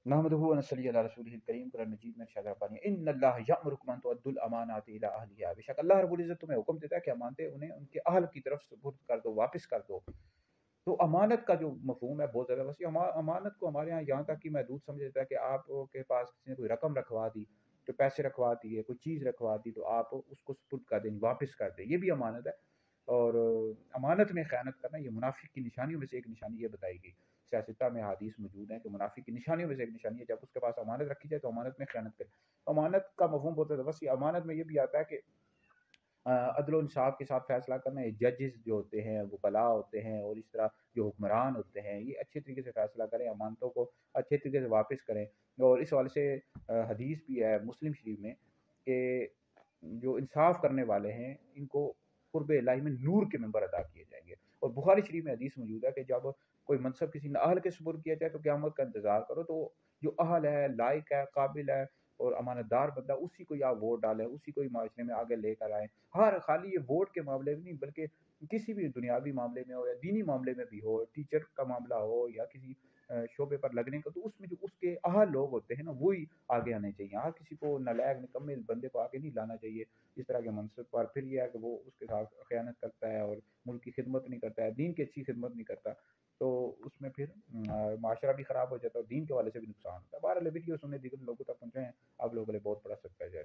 نحمدہ و نصلی علی رسولہ الکریم، قرآن مجید میں ارشاد ربانی ان اللہ یأمرکم ان تؤدوا الامانات الی اہلہا، بے شک اللہ رب العزت تمہیں حکم دیتا ہے کہ امانتیں انہیں ان کے اہل کی طرف سپرد کر دو، واپس کر دو۔ تو امانت کا جو مفہوم ہے بہت زیادہ وسیع۔ امانت کو ہمارے یہاں تک کہ محدود سمجھا جاتا ہے کہ آپ کے پاس کسی نے کوئی رقم رکھوا دی، جو پیسے رکھوا دیے، کوئی چیز رکھوا دی، تو آپ اس کو سپرد کر دیں، واپس کر دیں، یہ بھی امانت ہے۔ اور امانت میں خیانت کرنا یہ منافق کی نشانیوں میں سے ایک نشانی یہ بتائی گئی، سیاستہ میں حدیث موجود ہیں کہ منافق کی نشانیوں میں سے ایک نشانی ہے جب اس کے پاس امانت رکھی جائے تو امانت میں خیانت کرے۔ امانت کا مفہوم بہت زیادہ وسیع۔ امانت میں یہ بھی آتا ہے کہ عدل و انصاف کے ساتھ فیصلہ کرنا ہے، ججز جو ہوتے ہیں، وکلاء ہوتے ہیں، اور اس طرح جو حکمران ہوتے ہیں، یہ اچھے طریقے سے فیصلہ کریں، امانتوں کو اچھے طریقے سے واپس کریں۔ اور اس حوالے سے حدیث بھی ہے مسلم شریف میں کہ جو انصاف کرنے والے ہیں ان کو قرب الہی میں نور کے ممبر عطا کیے جائیں گے۔ اور بخاری شریف میں حدیث موجود ہے کہ جب کوئی منصب کسی اہل کے سپرد کیا جائے تو قیامت کا انتظار کرو، تو جو اہل ہے، لائق ہے، قابل ہے اور امانت دار بندہ، اسی کو آپ ووٹ ڈالیں، اسی کو معاشرے میں آگے لے کر آئیں۔ ہر خالی یہ ووٹ کے معاملے میں نہیں بلکہ کسی بھی دنیاوی معاملے میں ہو یا دینی معاملے میں بھی ہو، ٹیچر کا معاملہ ہو یا کسی شعبے پر لگنے کا، تو اس میں جو اس کے اہل لوگ ہوتے ہیں نا وہی آگے آنے چاہیے۔ ہر کسی کو نالائق نکمے بندے کو آگے نہیں لانا چاہیے اس طرح کے منصب پر۔ پھر یہ ہے کہ وہ اس کے ساتھ خیانت کرتا ہے اور ملک کی خدمت نہیں کرتا ہے، دین کی اچھی خدمت نہیں کرتا، تو اس میں پھر معاشرہ بھی خراب ہو جاتا ہے اور دین کے حوالے سے بھی نقصان ہوتا ہے۔ بہرحال ویڈیو سننے دیگر لوگوں تک پہنچائیں، آپ لوگوں کے لیے بہت بڑا صدقہ جاری ہے۔